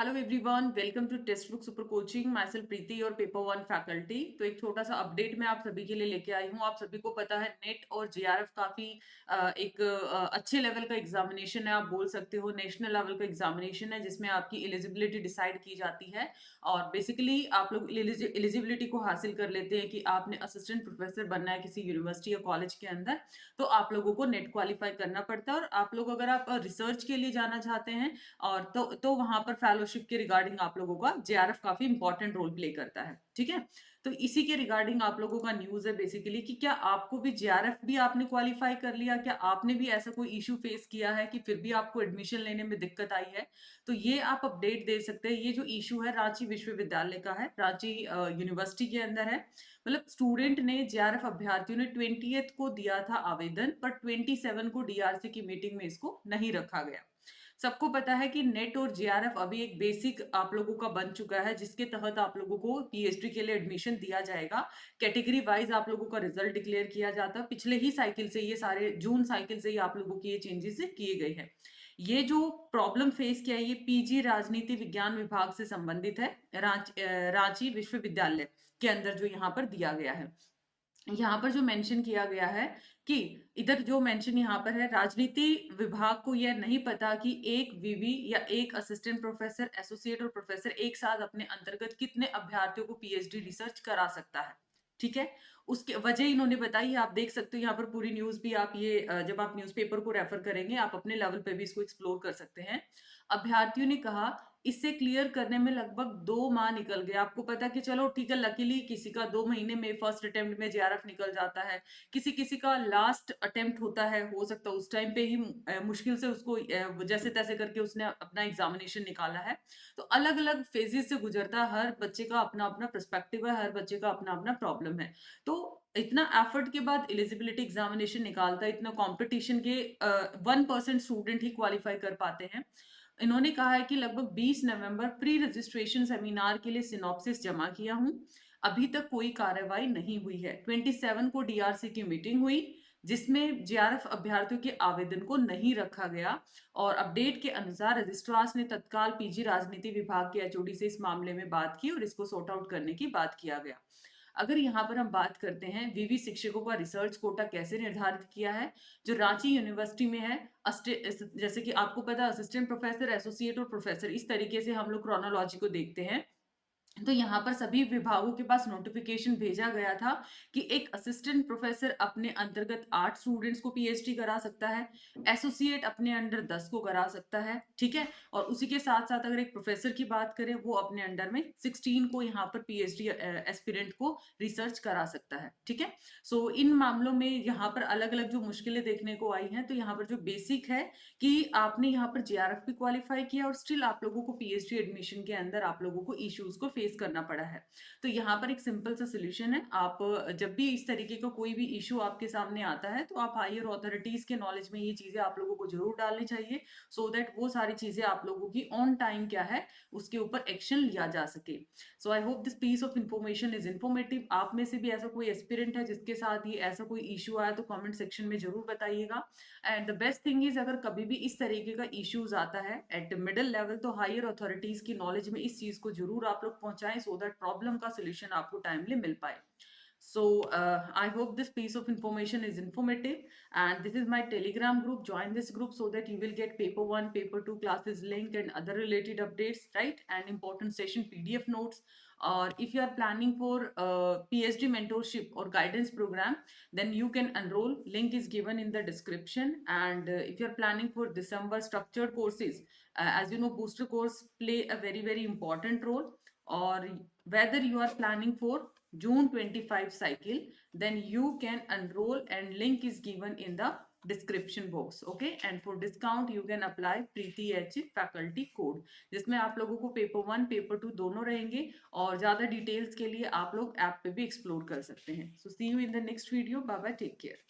Hello everyone, welcome to text book super coaching. Myself Preeti और paper one faculty. तो एक छोटा सा अपडेट मैं आप सभी के लिए लेके आई हूँ। आप सभी को पता है नेट और जेआरएफ काफी एक अच्छे लेवल का एग्जामिनेशन है। आप बोल सकते हो नेशनल लेवल का एग्जामिनेशन है जिसमें आपकी एलिजिबिलिटी डिसाइड की जाती है। और बेसिकली आप लोग एलिजिबिलिटी को हासिल कर लेते हैं कि आपने असिस्टेंट प्रोफेसर बनना है किसी यूनिवर्सिटी या कॉलेज के अंदर, तो आप लोगों को नेट क्वालिफाई करना पड़ता है। और आप लोग अगर आप रिसर्च के लिए जाना चाहते हैं और तो वहां पर फेलोशिप के रिगार्डिंग आप लोगों का जेआरएफ काफी इंपॉर्टेंट रोल प्ले करता है। ठीक है, तो इसी के रिगार्डिंग आप लोगों का न्यूज है बेसिकली कि क्या आपको भी जेआरएफ भी आपने क्वालिफाई कर लिया, क्या आपने भी ऐसा कोई इशू फेस किया है कि फिर भी आपको एडमिशन लेने में दिक्कत आई है। तो ये आप अपडेट दे सकते हैं। ये जो इशू है रांची विश्वविद्यालय का है, रांची यूनिवर्सिटी के अंदर है। मतलब स्टूडेंट ने जेआरएफ अभ्यर्थियों ने 20th को दिया था आवेदन, पर 27 को डीआरसी की मीटिंग में इसको नहीं रखा गया। सबको पता है कि नेट और जेआरएफ अभी एक बेसिक आप लोगों का बन चुका है जिसके तहत आप लोगों को पीएचडी के लिए एडमिशन दिया जाएगा। कैटेगरी वाइज आप लोगों का रिजल्ट डिक्लेयर किया जाता है। पिछले ही साइकिल से ये सारे जून साइकिल से ही आप लोगों की ये चेंजेस किए गए हैं। ये जो प्रॉब्लम फेस किया है ये पीजी राजनीति विज्ञान विभाग से संबंधित है। रांची विश्वविद्यालय के अंदर जो यहाँ पर दिया गया है, यहाँ पर जो मेंशन किया गया है कि इधर जो मेंशन यहाँ पर है, राजनीति विभाग को यह नहीं पता कि एक वीवी या एक असिस्टेंट प्रोफेसर, एसोसिएट और प्रोफेसर एक साथ अपने अंतर्गत कितने अभ्यर्थियों को पीएचडी रिसर्च करा सकता है। ठीक है, उसके वजह इन्होंने बताई है। आप देख सकते हो यहाँ पर पूरी न्यूज भी। आप ये जब आप न्यूज़पेपर को रेफर करेंगे आप अपने लेवल पे भी इसको एक्सप्लोर कर सकते हैं। अभ्यर्थियों ने कहा इसे क्लियर करने में लगभग 2 माह निकल गए। आपको पता कि चलो ठीक है, लकीली किसी का 2 महीने में फर्स्ट अटेम्प्ट में जेआरएफ निकल जाता है, किसी किसी का लास्ट अटेम्प्ट होता है, हो सकता है उस टाइम पे ही मुश्किल से उसको जैसे तैसे करके उसने अपना एग्जामिनेशन निकाला है। तो अलग अलग फेजेस से गुजरता है। हर बच्चे का अपना अपना पर्सपेक्टिव है, हर बच्चे का अपना अपना प्रॉब्लम है। तो इतना एफर्ट के बाद एलिजिबिलिटी एग्जामिनेशन निकालता है, इतना कंपटीशन के 1% स्टूडेंट ही क्वालिफाई कर पाते हैं। इन्होंने कहा है कि लगभग 20 नवंबर प्री रजिस्ट्रेशन सेमिनार के लिए सिनॉप्सिस जमा किया हूं, अभी तक कोई कार्रवाई नहीं हुई है। 27 को डीआरसी की मीटिंग हुई जिसमें जेआरएफ अभ्यर्थियों के आवेदन को नहीं रखा गया। और अपडेट के अनुसार रजिस्ट्रार ने तत्काल पीजी राजनीति विभाग के एचओडी से इस मामले में बात की और इसको सॉर्ट आउट करने की बात किया गया। अगर यहाँ पर हम बात करते हैं वीवी शिक्षकों का रिसर्च कोटा कैसे निर्धारित किया है, जो रांची यूनिवर्सिटी में है, जैसे कि आपको पता है असिस्टेंट प्रोफेसर, एसोसिएट और प्रोफेसर, इस तरीके से हम लोग क्रोनोलॉजी को देखते हैं। तो यहाँ पर सभी विभागों के पास नोटिफिकेशन भेजा गया था कि एक असिस्टेंट प्रोफेसर अपने अंतर्गत 8 स्टूडेंट्स को पीएचडी करा सकता है, एसोसिएट अपने अंडर 10 को करा सकता है। ठीक है, और उसी के साथ साथ अगर एक प्रोफेसर की बात करें वो अपने अंडर में 16 को यहाँ पर पीएचडी एस्पिरेंट को रिसर्च करा सकता है। ठीक है, सो इन मामलों में यहाँ पर अलग अलग जो मुश्किलें देखने को आई हैं, तो यहाँ पर जो बेसिक है कि आपने यहाँ पर जेआरएफ भी क्वालिफाई किया और स्टिल आप लोगों को पीएचडी एडमिशन के अंदर आप लोगों को इश्यूज को फेस करना पड़ा है। तो यहाँ पर एक सिंपल सा सोल्यूशन है। आप जब भी इस तरीके का कोई भी इशू आपके सामने आता है तो आप हायर ऑथोरिटीज के नॉलेज में ये चीजें आप लोगों को जरूर डालनी चाहिए, सो दैट वो सारी चीजें आप लोगों की ऑन टाइम क्या है उसके ऊपर एक्शन लिया जा सके। So I hope this piece of information is informative. आप में से भी ऐसा कोई एस्पिरेंट है जिसके साथ ये ऐसा कोई इशू आया तो कमेंट सेक्शन में जरूर बताइएगा। And the best thing is अगर कभी भी इस तरीके का इश्यूज आता है एट मिडिल लेवल तो हायर अथॉरिटीज की नॉलेज में इस चीज को जरूर आप लोग पहुंचाएं, सो दैट प्रॉब्लम का सोल्यूशन आपको टाइमली मिल पाए। So I hope this piece of information is informative, and this is my telegram group. Join this group so that you will get paper 1, paper 2 classes link and other related updates, right, and important session pdf notes. Or if you are planning for phd mentorship or guidance program, then you can enroll. Link is given in the description. And if you are planning for December structured courses, as you know booster course play a very very important role. Or whether you are planning for June 25 cycle, then you can enroll and link is given in the description box. Okay, and for discount you can apply Preeti H faculty code, जिसमें आप लोगों को paper 1 paper 2 दोनों रहेंगे। और ज्यादा details के लिए आप लोग ऐप पे भी एक्सप्लोर कर सकते हैं। So see you in the next video. Bye bye, take care.